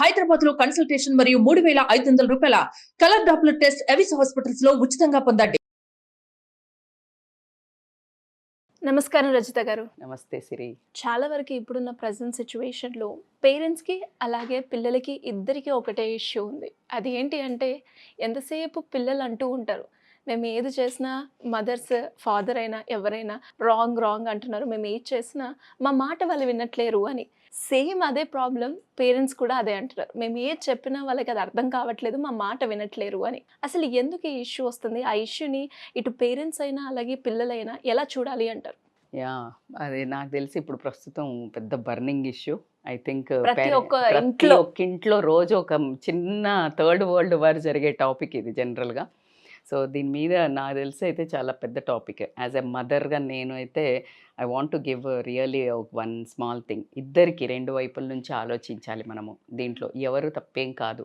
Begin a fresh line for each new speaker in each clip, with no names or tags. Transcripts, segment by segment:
హైదరాబాద్ లో కన్సల్టేషన్ మరియు 3,500 రూపాయల colour Doppler test Avis hospitals లో ఉచితంగా పొందండి.
నమస్కారం రజిత గారు.
నమస్తే సిరి.
చాలా వరకు ఇప్పుడున్న ప్రజెంట్ సిచ్యువేషన్లో పేరెంట్స్కి అలాగే పిల్లలకి ఇద్దరికి ఒకటే ఇష్యూ ఉంది. అది ఏంటి అంటే ఎంతసేపు పిల్లలు అంటూ ఉంటారు, మేము ఏది చేసినా మదర్స్ ఫాదర్ అయినా ఎవరైనా రాంగ్ అంటున్నారు, మేము ఏది చేసినా మా మాట వాళ్ళు వినట్లేరు అని. సేమ్ అదే ప్రాబ్లం పేరెంట్స్ కూడా అదే అంటున్నారు, మేము ఏది చెప్పినా వాళ్ళకి అది అర్థం కావట్లేదు, మా మాట వినట్లేరు అని. అసలు ఎందుకు ఈ ఇష్యూ వస్తుంది? ఆ ఇష్యూని ఇటు పేరెంట్స్ అయినా అలాగే పిల్లలైనా ఎలా చూడాలి అంటారు?
అది నాకు తెలిసి ఇప్పుడు ప్రస్తుతం పెద్ద బర్నింగ్ ఇష్యూ. ఐ థింక్
ప్రతి ఒక్క
ఇంట్లో రోజు ఒక చిన్న థర్డ్ వరల్డ్ వార్ జరిగే టాపిక్ ఇది జనరల్గా. సో దీని మీద నాకు తెలిసి అయితే చాలా పెద్ద టాపిక్. యాజ్ ఎ మదర్గా నేను అయితే I want to give really one small thing. ఇద్దరికి రెండు వైపుల నుంచి ఆలోచించాలి మనము. దీంట్లో ఎవరు తప్పేం కాదు.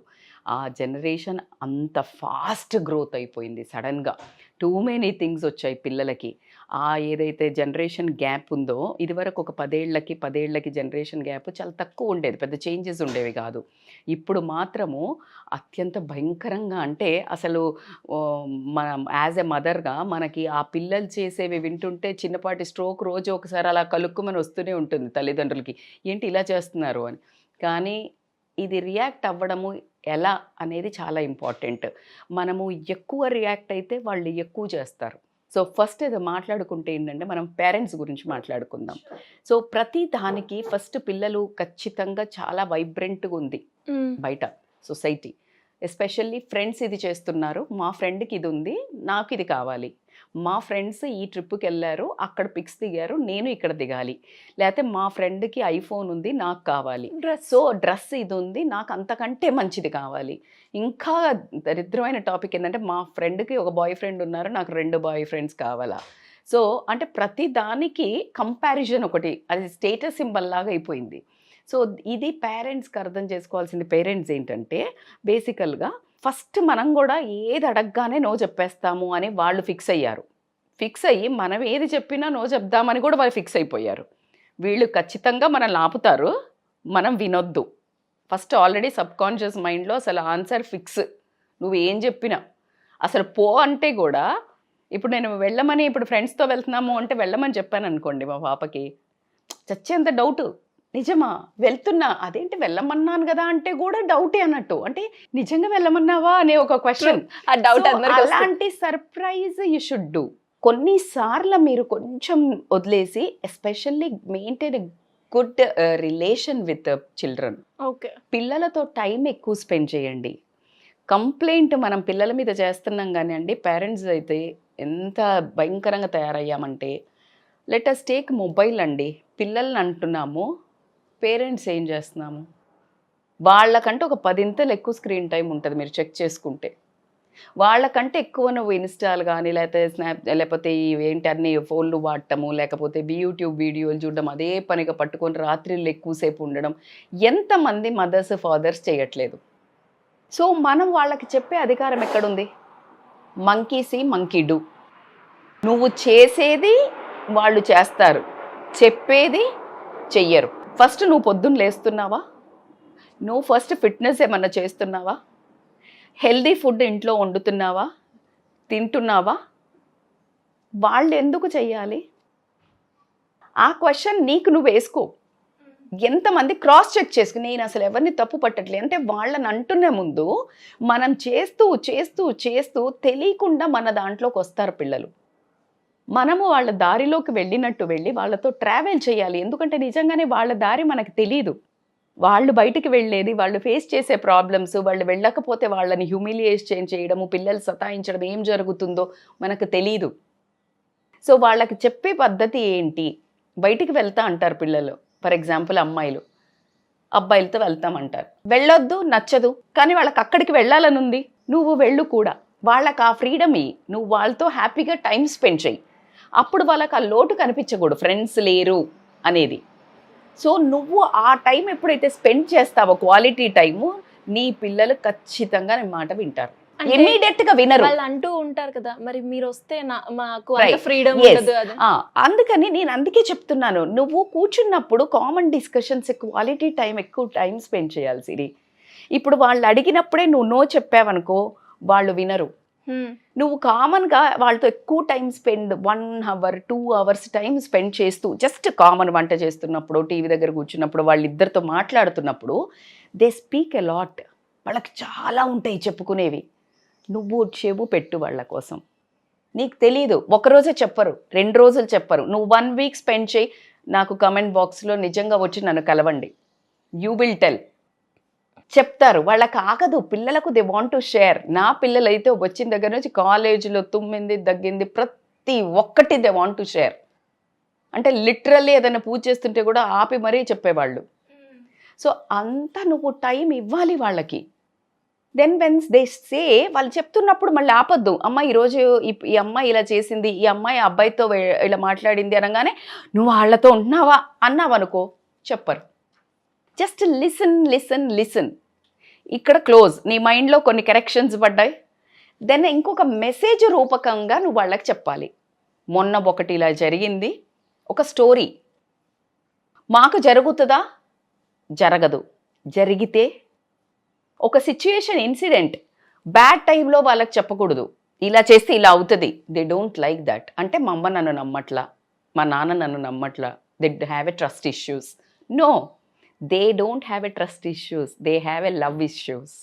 ఆ జనరేషన్ అంత ఫాస్ట్ గ్రోత్ అయిపోయింది సడన్గా. టూ మెనీ థింగ్స్ వచ్చాయి పిల్లలకి. ఏదైతే జనరేషన్ గ్యాప్ ఉందో, ఇదివరకు ఒక 10 ఏళ్ళకి జనరేషన్ గ్యాప్ చాలా తక్కువ ఉండేది, పెద్ద చేంజెస్ ఉండేవి కాదు. ఇప్పుడు మాత్రము అత్యంత భయంకరంగా, అంటే అసలు మనం యాజ్ ఎ మదర్గా మనకి ఆ పిల్లలు చేసేవి వింటుంటే చిన్నపాటి స్ట్రోక్ రోజు ఒకసారి అలా కలుక్కుమని వస్తూనే ఉంటుంది తల్లిదండ్రులకి, ఏంటి ఇలా చేస్తున్నారు అని. కానీ ఇది రియాక్ట్ అవ్వడము ఎలా అనేది చాలా ఇంపార్టెంట్. మనము ఎక్కువ రియాక్ట్ అయితే వాళ్ళు ఎక్కువ చేస్తారు. సో ఫస్ట్ ఇది మాట్లాడుకుంటే ఏంటంటే మనం పేరెంట్స్ గురించి మాట్లాడుకుందాం. సో ప్రతి దానికి ఫస్ట్ పిల్లలు ఖచ్చితంగా చాలా వైబ్రెంట్గా ఉంది బయట సొసైటీ. ఎస్పెషల్లీ ఫ్రెండ్స్ ఇది చేస్తున్నారు, మా ఫ్రెండ్కి ఇది ఉంది, నాకు ఇది కావాలి. మా ఫ్రెండ్స్ ఈ ట్రిప్కి వెళ్ళారు, అక్కడ పిక్స్ దిగారు, నేను ఇక్కడ దిగాలి. లేకపోతే మా ఫ్రెండ్కి ఐఫోన్ ఉంది, నాకు కావాలి. సో డ్రెస్ ఇది ఉంది, నాకు అంతకంటే మంచిది కావాలి. ఇంకా దరిద్రమైన టాపిక్ ఏంటంటే మా ఫ్రెండ్కి ఒక బాయ్ ఫ్రెండ్ ఉన్నారు, నాకు 2 బాయ్ ఫ్రెండ్స్ కావాలా. సో అంటే ప్రతి దానికి కంపారిజన్ ఒకటి, అది స్టేటస్ సింబల్ లాగా అయిపోయింది. సో ఇది పేరెంట్స్కి అర్థం చేసుకోవాల్సింది. పేరెంట్స్ ఏంటంటే బేసికల్గా ఫస్ట్ మనం కూడా ఏది అడగగానే నో చెప్పేస్తాము అని వాళ్ళు ఫిక్స్ అయ్యి మనం ఏది చెప్పినా నో చెప్దామని కూడా వాళ్ళు ఫిక్స్ అయిపోయారు. వీళ్ళు ఖచ్చితంగా మనల్ని ఆపుతారు, మనం వినొద్దు. ఫస్ట్ ఆల్రెడీ సబ్కాన్షియస్ మైండ్లో అసలు ఆన్సర్ ఫిక్స్. నువ్వు ఏం చెప్పినా అసలు పో అంటే కూడా, ఇప్పుడు నేను వెళ్ళమని, ఇప్పుడు ఫ్రెండ్స్తో వెళ్తున్నాము అంటే వెళ్ళమని చెప్పాను అనుకోండి మా పాపకి, చచ్చేంత డౌటు, నిజమా వెళ్తున్నా, అదేంటి వెళ్ళమన్నాను కదా అంటే కూడా డౌటే అన్నట్టు. అంటే నిజంగా వెళ్ళమన్నావా అనే ఒక క్వశ్చన్, ఆ డౌట్. అలాంటి సర్ప్రైజ్ యూ షుడ్ డూ. కొన్నిసార్లు మీరు కొంచెం వదిలేసి, especially maintain good relation with children.
Okay,
పిల్లలతో టైం ఎక్కువ స్పెండ్ చేయండి. కంప్లైంట్ మనం పిల్లల మీద చేస్తున్నాం కానీ అండి, పేరెంట్స్ అయితే ఎంత భయంకరంగా తయారయ్యామంటే, లెట్ అస్ టేక్ మొబైల్ అండి. పిల్లల్ని అంటున్నాము, పేరెంట్స్ ఏం చేస్తున్నాము, వాళ్ళకంటే ఒక 10 ఇంతలు ఎక్కువ స్క్రీన్ టైం ఉంటుంది. మీరు చెక్ చేసుకుంటే వాళ్ళకంటే ఎక్కువ నువ్వు ఇన్స్టాల్ కానీ, లేకపోతే స్నాప్, లేకపోతే ఏంటి అన్ని ఫోన్లు వాడటము, లేకపోతే యూట్యూబ్ వీడియోలు చూడడం, అదే పనిగా పట్టుకొని రాత్రిళ్ళు ఎక్కువసేపు ఉండడం ఎంతమంది మదర్స్ ఫాదర్స్ చేయట్లేదు. సో మనం వాళ్ళకి చెప్పే అధికారం ఎక్కడుంది? Monkey see monkey do. నువ్వు చేసేది వాళ్ళు చేస్తారు, చెప్పేది చెయ్యరు. ఫస్ట్ నువ్వు పొద్దున్న లేస్తున్నావా? నువ్వు ఫస్ట్ ఫిట్నెస్ ఏమన్నా చేస్తున్నావా? హెల్దీ ఫుడ్ ఇంట్లో వండుతున్నావా, తింటున్నావా? వాళ్ళు ఎందుకు చెయ్యాలి? ఆ క్వశ్చన్ నీకు నువ్వు వేసుకో. ఎంతమంది క్రాస్ చెక్ చేసుకుని, నేను అసలు ఎవరిని తప్పు పట్టట్లేదు అంటే, వాళ్ళని అంటున్న ముందు మనం చేస్తూ చేస్తూ చేస్తూ తెలియకుండా మన దాంట్లోకి వస్తారు పిల్లలు. మనము వాళ్ళ దారిలోకి వెళ్ళినట్టు వెళ్ళి వాళ్ళతో ట్రావెల్ చేయాలి. ఎందుకంటే నిజంగానే వాళ్ళ దారి మనకు తెలీదు. వాళ్ళు బయటికి వెళ్ళేది, వాళ్ళు ఫేస్ చేసే ప్రాబ్లమ్స్, వాళ్ళు వెళ్ళకపోతే వాళ్ళని హ్యూమిలియేషన్ చేయడము, పిల్లలు సతాయించడం, ఏం జరుగుతుందో మనకు తెలీదు. సో వాళ్ళకి చెప్పే పద్ధతి ఏంటి? బయటికి వెళ్తా అంటారు పిల్లలు. ఫర్ ఎగ్జాంపుల్ అమ్మాయిలు అబ్బాయిలతో వెళ్తామంటారు, వెళ్ళొద్దు, నచ్చదు, కానీ వాళ్ళకి అక్కడికి వెళ్ళాలని ఉంది, నువ్వు వెళ్ళు కూడా. వాళ్ళకి ఆ ఫ్రీడమ్ ఇయ్యి, నువ్వు వాళ్ళతో హ్యాపీగా టైం స్పెండ్ చెయ్యి. అప్పుడు వాళ్ళకి ఆ లోటు కనిపించకూడదు, ఫ్రెండ్స్ లేరు అనేది. సో నువ్వు ఆ టైం ఎప్పుడైతే స్పెండ్ చేస్తావో, క్వాలిటీ టైము, నీ పిల్లలు ఖచ్చితంగా నీ మాట వింటారు. ఇమ్మీడియట్ గా వినరు.
వాళ్ళు అంటూ ఉంటారు కదా, మరి మీరు వస్తే మాకు ఫ్రీడమ్.
అందుకని నేను అందుకే చెప్తున్నాను, నువ్వు కూర్చున్నప్పుడు కామన్ డిస్కషన్స్, క్వాలిటీ టైం, ఎక్కువ టైం స్పెండ్ చేయాలి సిరి. ఇప్పుడు వాళ్ళు అడిగినప్పుడే నువ్వు నో చెప్పావనుకో వాళ్ళు వినరు. నువ్వు కామన్గా వాళ్ళతో ఎక్కువ time spend 1 hour 2 hours time spend చేస్తూ జస్ట్ కామన్ వంట చేస్తున్నప్పుడు టీవీ దగ్గర కూర్చున్నప్పుడు వాళ్ళిద్దరితో మాట్లాడుతున్నప్పుడు దే స్పీక్ ఎ లాట్. వాళ్ళకి చాలా ఉంటాయి చెప్పుకునేవి. నువ్వు చెవు పెట్టు వాళ్ళ కోసం. నీకు తెలీదు, ఒకరోజే చెప్పరు, 2 రోజులు చెప్పరు, నువ్వు 1 week స్పెండ్ చేయి. నాకు కమెంట్ బాక్స్లో నిజంగా వచ్చి నన్ను కలవండి, యూ విల్ టెల్. చెప్తారు. వాళ్ళకి ఆగదు, పిల్లలకు దే వాంట్ టు షేర్. నా పిల్లలైతే వచ్చిన దగ్గర నుంచి కాలేజీలో తుమ్మింది దగ్గింది ప్రతి ఒక్కటి దే వాంట్ టు షేర్. అంటే లిటరల్లీ ఏదైనా పూజ చేస్తుంటే కూడా ఆపి మరీ చెప్పేవాళ్ళు. సో అంతా నువ్వు టైం ఇవ్వాలి వాళ్ళకి. దెన్ వెన్స్ దే సే, వాళ్ళు చెప్తున్నప్పుడు మళ్ళీ ఆపొద్దు. అమ్మ ఈరోజు ఈ అమ్మాయి ఇలా చేసింది, ఈ అమ్మాయి అబ్బాయితో ఇలా మాట్లాడింది అనగానే నువ్వు వాళ్ళతో ఉంటున్నావా అన్నావనుకో చెప్పరు. Just listen listen listen. ఇక్కడ క్లోజ్. నీ మైండ్లో కొన్ని కరెక్షన్స్ పడ్డాయి. దెన్ ఇంకొక మెసేజ్ రూపకంగా నువ్వు వాళ్ళకి చెప్పాలి. మొన్న ఒకటి ఇలా జరిగింది, ఒక స్టోరీ. మాకు జరుగుతుందా? జరగదు. జరిగితే ఒక సిచ్యుయేషన్, ఇన్సిడెంట్, బ్యాడ్ టైంలో వాళ్ళకి చెప్పకూడదు. ఇలా చేస్తే ఇలా అవుతుంది. They don't like that. అంటే మా అమ్మ నన్ను నమ్మట్లా, మా నాన్న నన్ను నమ్మట్లా, they have a trust issues. No, they don't have a trust issues, they have a love issues.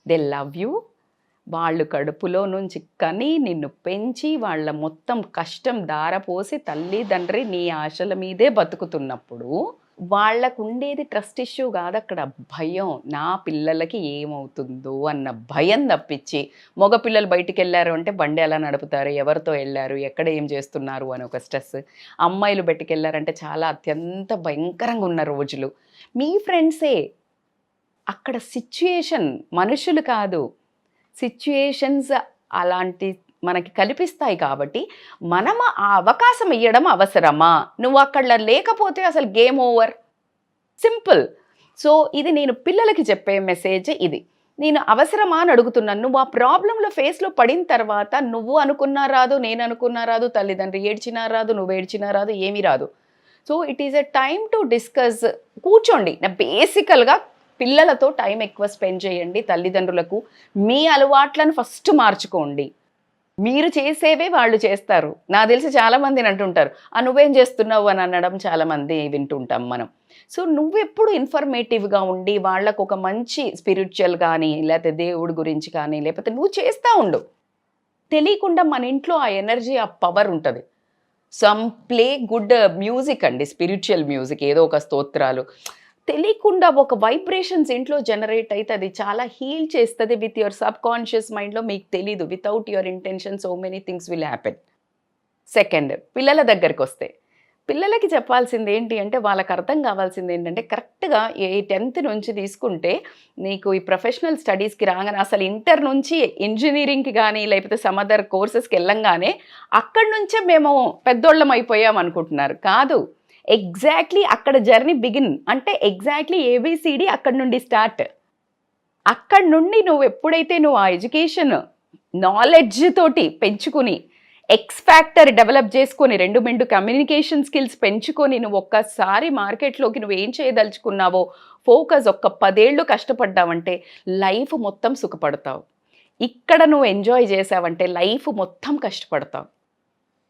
They love you. వాళ్ళు కడుపులో నుంచి కని నిన్ను పెంచి వాళ్ళ మొత్తం కష్టం దారపోసి తల్లిదండ్రి నీ ఆశల మీదే బతుకుతున్నప్పుడు వాళ్ళకు ఉండేది ట్రస్ట్ ఇష్యూ కాదు, అక్కడ భయం. నా పిల్లలకి ఏమవుతుందో అన్న భయం తప్పించి, మగపిల్లలు బయటికి వెళ్ళారు అంటే బండి ఎలా నడుపుతారు, ఎవరితో వెళ్ళారు, ఎక్కడ ఏం చేస్తున్నారు అని ఒక స్ట్రెస్. అమ్మాయిలు బయటికి వెళ్ళారంటే చాలా అత్యంత భయంకరంగా ఉన్న రోజులు. మీ ఫ్రెండ్సే. అక్కడ సిచ్యుయేషన్, మనుషులు కాదు, సిచ్యుయేషన్స్ అలాంటి మనకి కల్పిస్తాయి. కాబట్టి మనం ఆ అవకాశం ఇవ్వడం అవసరమా? నువ్వు అక్కడ లేకపోతే అసలు గేమ్ ఓవర్. సింపుల్. సో ఇది నేను పిల్లలకి చెప్పే మెసేజ్ ఇది. నేను అవసరమా అని అడుగుతున్నాను. నువ్వు ఆ ప్రాబ్లంలో ఫేస్లో పడిన తర్వాత నువ్వు అనుకున్నా రాదు, నేను అనుకున్నా రాదు, తల్లిదండ్రి ఏడ్చినా రాదు, నువ్వు ఏడ్చినా రాదు, ఏమీ రాదు. So it is a time to discuss. కూర్చోండి. బేసికల్గా పిల్లలతో టైం ఎక్కువ స్పెండ్ చేయండి. తల్లిదండ్రులకు మీ అలవాట్లను ఫస్ట్ మార్చుకోండి. మీరు చేసేవే వాళ్ళు చేస్తారు. నాకు తెలిసి చాలామందిని అంటుంటారు, నువ్వేం చేస్తున్నావు అని అనడం చాలామంది వింటుంటాం మనం. సో నువ్వెప్పుడు ఇన్ఫర్మేటివ్గా ఉండి వాళ్ళకు ఒక మంచి స్పిరిచువల్ కానీ, లేకపోతే దేవుడి గురించి కానీ, లేకపోతే నువ్వు చేస్తూ ఉండు. తెలియకుండా మన ఇంట్లో ఆ ఎనర్జీ, ఆ పవర్ ఉంటుంది. సమ్ ప్లే గుడ్ మ్యూజిక్ అండి, స్పిరిచువల్ మ్యూజిక్, ఏదో ఒక స్తోత్రాలు. తెలియకుండా ఒక వైబ్రేషన్స్ ఇంట్లో జనరేట్ అయితే అది చాలా హీల్ చేస్తుంది విత్ యువర్ సబ్ కాన్షియస్ మైండ్లో. మీకు తెలీదు, without your intention so many things will happen. Second, పిల్లల దగ్గరికి వస్తే పిల్లలకి చెప్పాల్సింది ఏంటి అంటే, వాళ్ళకి అర్థం కావాల్సింది ఏంటంటే, కరెక్ట్గా 10th నుంచి తీసుకుంటే నీకు ఈ ప్రొఫెషనల్ స్టడీస్కి రాగానే, అసలు ఇంటర్ నుంచి ఇంజనీరింగ్కి కానీ లేకపోతే సమ్ అదర్ కోర్సెస్కి వెళ్ళంగానే అక్కడి నుంచే మేము పెద్దోళ్ళం అయిపోయాం అనుకుంటున్నారు. కాదు, ఎగ్జాక్ట్లీ అక్కడ జర్నీ బిగిన్. అంటే ఎగ్జాక్ట్లీ ABCD అక్కడి నుండి స్టార్ట్. అక్కడి నుండి నువ్వు ఎప్పుడైతే నువ్వు ఆ ఎడ్యుకేషన్ నాలెడ్జ్ తోటి పెంచుకుని, ఎక్స్ ఫ్యాక్టర్ డెవలప్ చేసుకొని, 2 కమ్యూనికేషన్ స్కిల్స్ పెంచుకొని, నువ్వు ఒక్కసారి మార్కెట్లోకి నువ్వు ఏం చేయదలుచుకున్నావో ఫోకస్, 10 ఏళ్ళు కష్టపడ్డావంటే లైఫ్ మొత్తం సుఖపడతావు. ఇక్కడ నువ్వు ఎంజాయ్ చేసావంటే లైఫ్ మొత్తం కష్టపడతావు.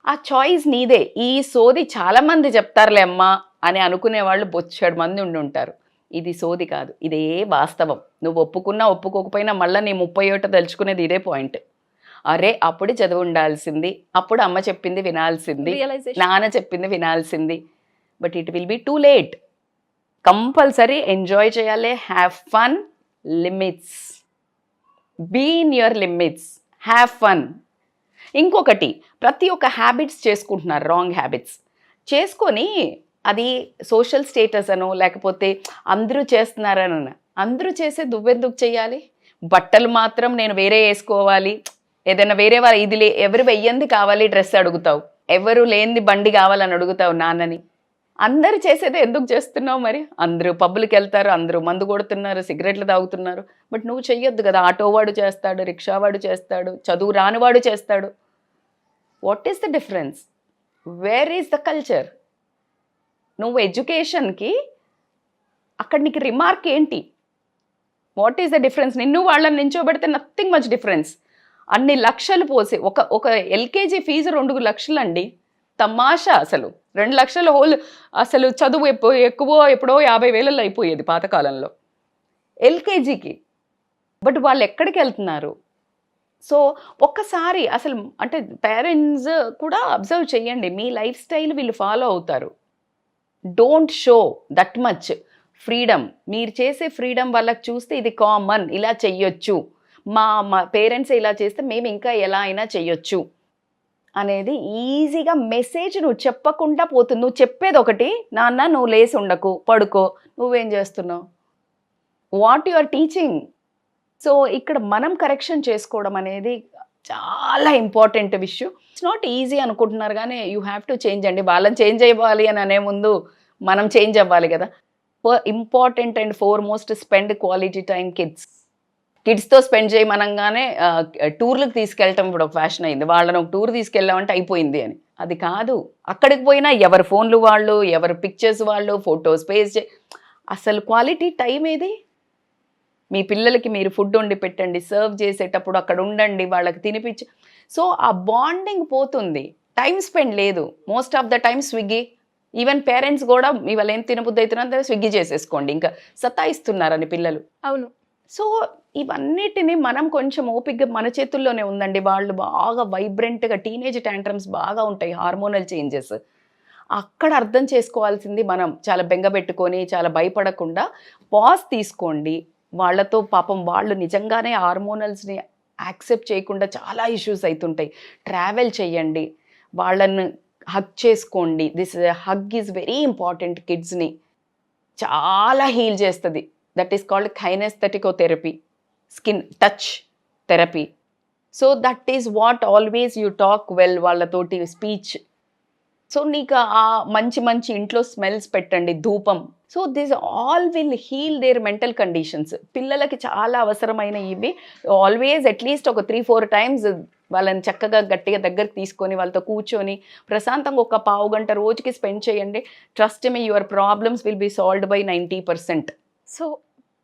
ఆ చాయిస్ నీదే. ఈ సోది చాలామంది చెప్తారులే అమ్మా అని అనుకునే వాళ్ళు బొచ్చాడు మంది ఉంటారు. ఇది సోది కాదు, ఇదే వాస్తవం. నువ్వు ఒప్పుకున్నా ఒప్పుకోకపోయినా మళ్ళీ నీ 30 ఏట తలుచుకునేది ఇదే పాయింట్. అరే అప్పుడు చదువు ఉండాల్సింది, అప్పుడు అమ్మ చెప్పింది వినాల్సింది, నాన్న చెప్పింది వినాల్సింది. But it will be too late. Compulsory enjoy చేయాలి. Have fun. Limits. Be in your limits. Have fun. ఇంకొకటి, ప్రతి ఒక్క హ్యాబిట్స్ చేసుకుంటున్నారు, రాంగ్ హ్యాబిట్స్ చేసుకొని, అది సోషల్ స్టేటస్ అనో లేకపోతే అందరూ చేస్తున్నారనో. అందరూ చేసే నువ్వెందుకు చేయాలి? బట్టలు మాత్రం నేను వేరే వేసుకోవాలి, ఏదైనా వేరే వాళ్ళు ఇది ఎవరు వెయ్యంది కావాలి డ్రెస్ అడుగుతావు, ఎవరు లేనిది బండి కావాలని అడుగుతావు నాన్నని. అందరు చేసేదే ఎందుకు చేస్తున్నావు? మరి అందరూ పబ్బులకి వెళ్తారు, అందరూ మందు కొడుతున్నారు, సిగరెట్లు తాగుతున్నారు. బట్ నువ్వు చెయ్యొద్దు కదా. ఆటోవాడు చేస్తాడు, రిక్షావాడు చేస్తాడు, చదువు రానివాడు చేస్తాడు. What is the difference? Where is the culture? నువ్వు ఎడ్యుకేషన్కి అక్కడ నీకు రిమార్క్ ఏంటి? What is the difference? నిన్ను వాళ్ళని నించోబెడితే నథింగ్ మచ్ డిఫరెన్స్. అన్ని లక్షలు పోసి ఒక ఎల్కేజీ ఫీజు 2 లక్షలు అండి. తమాషా అసలు. 2 లక్షల హోల్ అసలు చదువు ఎక్కువ ఎప్పుడో 50,000 అయిపోయేది పాతకాలంలో ఎల్కేజీకి. బట్ వాళ్ళు ఎక్కడికి వెళ్తున్నారు? సో ఒక్కసారి అసలు అంటే పేరెంట్స్ కూడా అబ్జర్వ్ చేయండి, మీ లైఫ్ స్టైల్ వీళ్ళు ఫాలో అవుతారు. Don't show that much freedom. మీరు చేసే ఫ్రీడమ్ వాళ్ళకి చూస్తే ఇది కామన్, ఇలా చెయ్యొచ్చు, మా పేరెంట్స్ ఇలా చేస్తే మేము ఇంకా ఎలా అయినా చెయ్యొచ్చు అనేది ఈజీగా మెసేజ్ నువ్వు చెప్పకుండా పోతుంది. నువ్వు చెప్పేది ఒకటి, నాన్న నువ్వు లేసి ఉండకు, పడుకో, నువ్వేం చేస్తున్నావు, what you are teaching. So ఇక్కడ మనం కరెక్షన్ చేసుకోవడం అనేది చాలా ఇంపార్టెంట్ విషయం. ఇట్స్ నాట్ ఈజీ అనుకుంటున్నారు, కానీ యూ హ్యావ్ టు చేంజ్ అండి. వాళ్ళని చేంజ్ అవ్వాలి అని అనే ముందు మనం చేంజ్ అవ్వాలి కదా. Important and foremost spend quality time కిడ్స్తో స్పెండ్ చేయమనగానే టూర్లకు తీసుకెళ్ళటం ఇప్పుడు ఒక ఫ్యాషన్ అయింది. వాళ్ళని ఒక టూర్ తీసుకెళ్ళామంటే అయిపోయింది అని. అది కాదు. అక్కడికి పోయినా ఎవరి ఫోన్లు వాళ్ళు, ఎవరి పిక్చర్స్ వాళ్ళు, ఫొటోస్ పేస్ట్ అసలు క్వాలిటీ టైం ఏది? మీ పిల్లలకి మీరు ఫుడ్ వండి పెట్టండి, సర్వ్ చేసేటప్పుడు అక్కడ ఉండండి, వాళ్ళకి తినిపించి. సో ఆ బాండింగ్ పోతుంది, టైం స్పెండ్ లేదు. Most of the time Swiggy. Even parents కూడా ఇవాళ ఏం తినబుద్ధి అవుతున్నా స్విగ్గీ చేసేసుకోండి, ఇంకా సతాయిస్తున్నారని పిల్లలు.
అవును.
సో ఇవన్నిటిని మనం కొంచెం ఓపికగా, మన చేతుల్లోనే ఉందండి. వాళ్ళు బాగా వైబ్రెంట్గా టీనేజ్ ట్యాంట్రమ్స్ బాగా ఉంటాయి, హార్మోనల్ చేంజెస్. అక్కడ అర్థం చేసుకోవాల్సింది మనం. చాలా బెంగపెట్టుకొని చాలా భయపడకుండా పాజ్ తీసుకోండి. వాళ్ళతో పాపం వాళ్ళు నిజంగానే హార్మోనల్స్ని యాక్సెప్ట్ చేయకుండా చాలా ఇష్యూస్ అవుతుంటాయి. ట్రావెల్ చేయండి, వాళ్ళని హగ్ చేసుకోండి. This hug is very important. కిడ్స్ని చాలా హీల్ చేస్తుంది. దట్ ఈస్ కాల్డ్ కైనెస్థెటికో therapy, skin touch therapy. So that is what always you talk well వాళ్ళతోటి స్పీచ్. సో నీకు ఆ మంచి మంచి ఇంట్లో స్మెల్స్ పెట్టండి, ధూపం. So this all will heal their mental conditions. పిల్లలకి చాలా అవసరమైన ఇవి. ఆల్వేస్ అట్లీస్ట్ ఒక 3-4 టైమ్స్ వాళ్ళని చక్కగా గట్టిగా దగ్గరికి తీసుకొని వాళ్ళతో కూర్చొని ప్రశాంతంగా ఒక పావు గంట రోజుకి స్పెండ్ చేయండి. Trust me, your problems will be solved by 90%.
So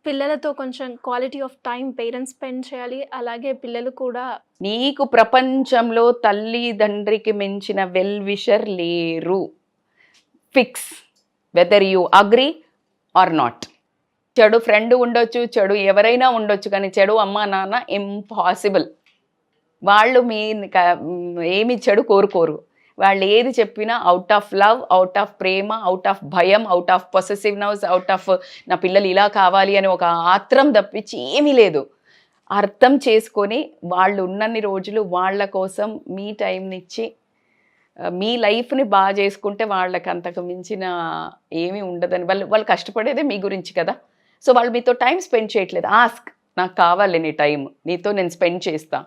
పిల్లలతో కొంచెం quality of time parents spend చేయాలి. అలాగే పిల్లలు కూడా
నీకు ప్రపంచంలో తల్లిదండ్రికి మించిన వెల్ విషర్ లేరు. Fix, whether you agree or not. చెడు ఫ్రెండ్ ఉండొచ్చు, చెడు ఎవరైనా ఉండొచ్చు, కానీ చెడు అమ్మ నాన్న ఇంపాసిబుల్. వాళ్ళు ఏమి చెడు కోరుకోరు. వాళ్ళు ఏది చెప్పినా out of love, out of ప్రేమ, అవుట్ ఆఫ్ భయం, out of possessiveness, out of నా పిల్లలు ఇలా కావాలి అని ఒక ఆత్రం తప్పించి ఏమీ లేదు. అర్థం చేసుకొని వాళ్ళు ఉన్నన్ని రోజులు వాళ్ళ కోసం మీ టైంనిచ్చి మీ లైఫ్ని బాగా చేసుకుంటే వాళ్ళకి అంతకు మించిన ఏమీ ఉండదని. వాళ్ళు కష్టపడేదే మీ గురించి కదా. సో వాళ్ళు మీతో టైం స్పెండ్ చేయట్లేదు. ఆస్క్, నాకు కావాలి నీ టైం, నీతో నేను స్పెండ్ చేస్తా.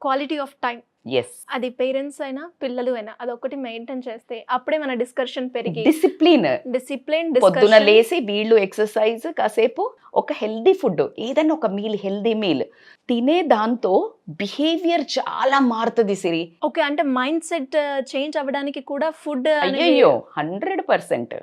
క్వాలిటీ ఆఫ్ టైం,
ఎస్,
అది పేరెంట్స్ అయినా పిల్లలు అయినా అదొకటి మెయింటైన్ చేస్తే అప్పుడే మన డిస్కషన్ పెరిగి
డిసిప్లిన్. పొద్దున లేసి వీళ్ళు ఎక్సర్సైజ్, కాసేపు ఒక హెల్దీ ఫుడ్, ఏదైనా ఒక మీల్, హెల్దీ మీల్ తినే దాంతో బిహేవియర్ చాలా మారుతుంది సిరి.
ఓకే, అంటే మైండ్ సెట్ చేంజ్ అవ్వడానికి కూడా ఫుడ్
అయ్యో 100%.